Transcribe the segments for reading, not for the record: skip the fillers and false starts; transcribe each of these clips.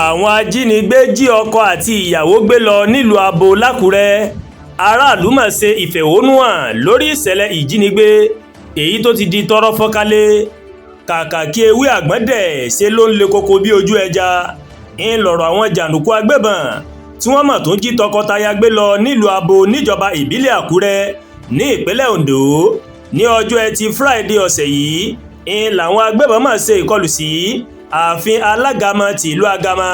Àwọn ajínigbé jí ọkọ àti ìyàwó gbé lọ nílùú Abo l'Ákúrẹ́. Aráàlú mà ṣe ìfẹ̀hónúhàn lórí ìṣẹ̀lẹ̀ ìjínigbé èyí tó ti di tọ́rọ́ fọ́nkálé. Kàkà kí ewé àgbọ̀ndẹ̀ ṣe ló ń le koko bí ojú ẹja. ń lọ̀rọ̀ àwọn jàǹdùkú agbébọn tí wọ́n mọ̀ tó jí tọkọtaya gbé lọ nílùú Abo níjọba ìbílẹ̀ Àkúrẹ́ ní ìpínlẹ̀ Ondo ní ọjọ́ Ẹtì Friday ọ̀sẹ̀ yìí. làwọn agbébọn mà ṣe ìkọlù sí ààfin alágàmọ tìlú Agama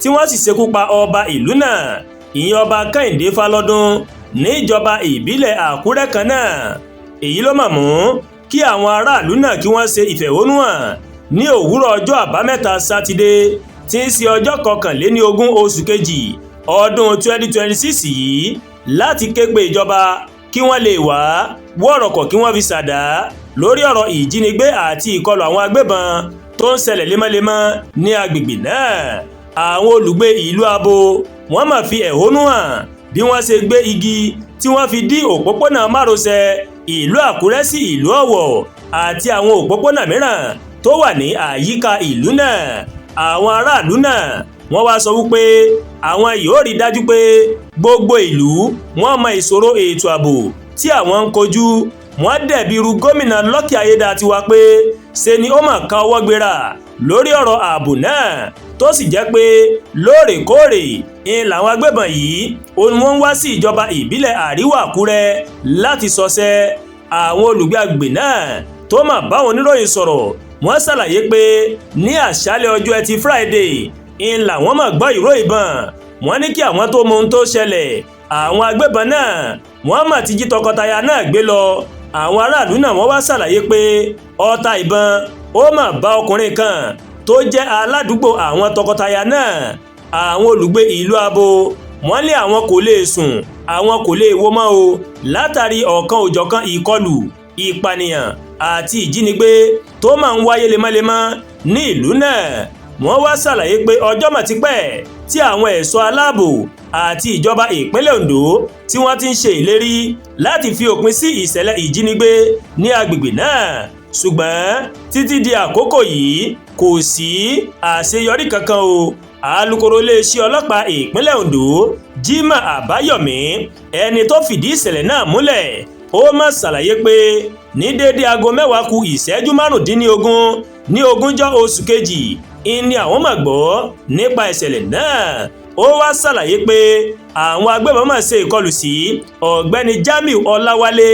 tí wọ́n sì ṣekú pa ọba ìlú náà, ìyẹn ọba Kẹ́hìndé Fálọ́dún níjọba ìbílẹ̀ Àkúrẹ́ kan náà. èyí ló mà mú kí àwọn aráàlú náà kí wọ́n ṣe ìfẹ̀hónúhàn ní òwúrọ̀ ọjọ́ àbámẹ́ta sátidé tí ń ṣe ọjọ́ 21 oṣù kejì ọdún 2026 yìí láti ké pe ìjọba kí wọ́n lè wá wọ́rọ̀kọ̀ kí wọ́n fi ṣàdá lórí ọ̀rọ̀ ìjínigbé àti ìkọlù àwọn agbébọn tó ń ṣẹlẹ̀ lemọ́lemọ́ ní agbègbè náà. àwọn olùgbé ìlú Abo wọ́n máa fi ẹ̀hónú hàn bí wọ́n ṣe gbé igi tí wọ́n fi dí òpópónà márosẹ̀ ìlú Àkúrẹ́ sí ìlú Ọ̀wọ̀ àti àwọn òpópónà mìíràn tó wà ní àyíká ìlú náà. àwọn aráàlú náà wọ́n wá sọ wípé àwọn yóò rí dájú pé gbogbo ìlú wọ́n mọ ìṣòro ètò ààbò tí àwọn ń kojú. wọ́n dẹ̀bi irú gómìnà Lucky Ayédatiwa pé ṣe ni ó mà ká ọwọ́ gbéra lórí ọ̀rọ̀ ààbò náà tó sì jẹ́ pé lóòrèkóòrè làwọn agbébọn yìí wọ́n ń wá sí ìjọba ìbílẹ̀ Àríwá Àkúrẹ́ láti ṣọṣẹ́. àwọn olùgbé agbègbè náà tó mà báwọn oníròyìn sọ̀rọ̀ wọ́n ṣàlàyé pé ní àṣálẹ́ ọjọ́ Ẹtì Friday làwọn mà gbọ́ ìró ìbọn. wọ́n ní kí àwọn tó mọ ohun tó ṣẹlẹ̀ àwọn agbébọn náà wọ́n mà ti jí tọkọtaya náà gbé lọ. àwọn aráàlú náà wọ́n wá ṣàlàyé pé ọta ìbọn ó mà bá ọkùnrin kan tó jẹ́ aládùúgbò àwọn tọkọtaya náà. àwọn olùgbé ìlú Abo wọ́n ní àwọn kò lè sùn, àwọn kò lè wo mọ́ o látàrí ọ̀kan òjọ̀kan ìkọlù, ìpànìyàn àti ìjínigbé tó máa ń wáyé lemọ́lemọ́ ní ìlú náà. wọ́n wá ṣàlàyé pé ọjọ́ mà ti pẹ́ tí àwọn ẹ̀ṣọ́ aláàbò àti ìjọba ìpínlẹ̀ Ondo tí wọ́n ti ń ṣe ìlérí láti fi òpin sí ìṣẹ̀lẹ̀ ìjínigbé ní agbègbè náà, ṣùgbọ́n títí di àkókò yìí kò sí àṣeyọrí kankan o. alukoro iléeṣẹ́ ọlọ́pàá ìpínlẹ̀ Ondo Jimoh Àbáyọ̀mí ẹni tó fìdí ìṣẹ̀lẹ̀ náà múlẹ̀ ó mà ṣàlàyé pé ní déédé aago 10 kù ìṣẹ́jú 15 ní 20 oṣù kejì ni àwọn mà gbọ́ nípa ìṣẹ̀lẹ̀ náà. ó wá ṣàlàyé pé àwọn agbébọn máa ṣe ìkọlù sí ọ̀gbẹ́ni Jamiu Ọláwálé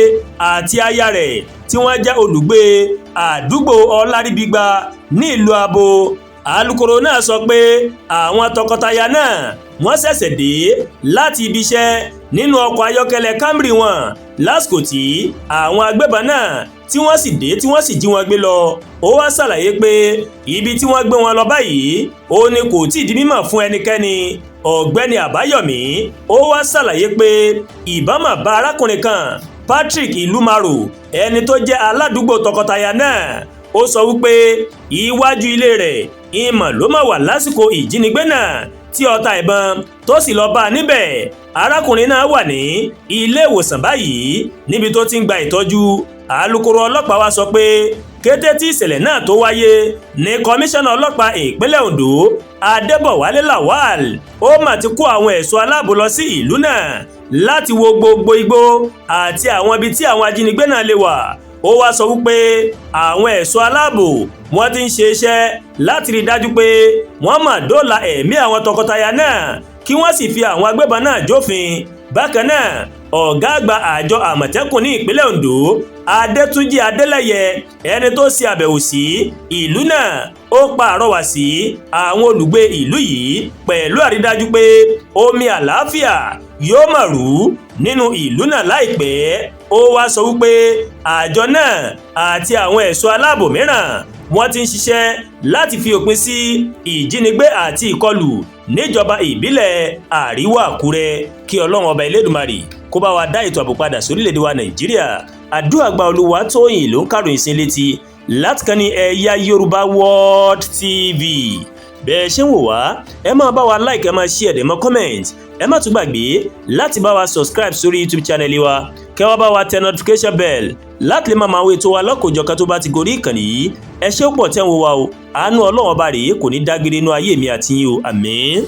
àti aya rẹ̀ tí wọ́n jẹ́ olùgbé àdúgbò Ọláríbígbà ní ìlú Abo. alukoro náà sọ pé àwọn tọkọtaya náà wọ́n ṣẹ̀ṣẹ̀ dé láti ibi iṣẹ́ nínú ọkọ̀ ayọ́kẹ́lẹ́ Camry wọn lásìkò tí àwọn agbébọn náà tí wọ́n sì dé tí wọ́n sì jí wọn gbé lọ. ó wá ṣàlàyé pé ibi tí wọ́n gbé wọn lọ báyìí ó ní kò tí ì di mímọ̀ fún ẹnikẹ́ni. ọ̀gbẹ́ni Àbáyọ̀mí ó wá ṣàlàyé pé ìbọn mà bá arákùnrin kan Patrick Ìlúmarò ẹni tó jẹ́ aládùúgbò tọkọtaya náà. ó sọ wípé iwájú ilé rẹ̀ ìmọ̀ ló mà wà lásìkò ìjínigbé náà tí ọta ìbọn tó sì lọ bá a níbẹ̀. arákùnrin náà wà ní ilé ìwòsàn báyìí níbi tó ti ń gba ìtọ́jú. alukoro ọlọ́pàá wa sọ pé kété tí ìṣẹ̀lẹ̀ náà tó wáyé ní kọmíṣánná ọlọ́pàá ìpínlẹ̀ Ondo Adébọ̀wálé Lawal ó mà ti kó àwọn ẹ̀ṣọ́ aláàbò lọ sí ìlú náà láti wo gbogbo igbó àti àwọn ibi tí àwọn ajínigbé náà lè wà. ó wá sọ wípé àwọn ẹ̀ṣọ́ aláàbò wọ́n ti ń ṣe iṣẹ́ láti rí dájú pé wọ́n mà dóòlà ẹ̀mí àwọn tọkọtaya náà kí wọ́n sì fi àwọn agbébọn náà jófin. bákan náà ọ̀gá àgbà àjọ amotekun ní ìpínlẹ̀ Ondo Adétúnjí Adélẹ́yẹ ẹni tó ṣe àbẹ̀wò sí ìlú náà ó pa àrọwà sí àwọn olùgbé ìlú yìí pẹ̀lú àrídájú pé omi àlàáfíà yóò máa rú nínú ìlú náà láìpẹ́. ó wá sọ wípé àjọ náà àti àwọn ẹ̀ṣọ́ aláàbò mìíràn wọ́n ti ń ṣiṣẹ́ láti fi òpin sí ìjínigbé àti ìkọlù níjọba ìbílẹ̀ Àríwá Àkúrẹ́. kí Ọlọ́run ọba Elédùmarè kó bá wa dá ètò ààbò padà sórílẹ̀-èdè wa Nàìjíríà. àdúrà gba Olúwatóyìn ló ń kàròyìn sí létí láti kàn ní eyayorubaworldtv. bẹ́ẹ̀ ṣe ń wò wá ẹ máa bá wa like, ẹ máa share, ẹ máa comment. ẹ má tún gbàgbé láti bá wa subscribe sórí YouTube channel wa kẹ́ wá bá wa tẹ notification bell láti lè máa wo ètò wa lọ́kòjọ̀kan tó bá ti gorí ìkànnì yìí. Ẹ ṣé pọ̀ tẹ́ ń wò wá o, àánú Ọlọ́run ọba rèé kò ní dágbére inú ayé mi àti yín o, àmín.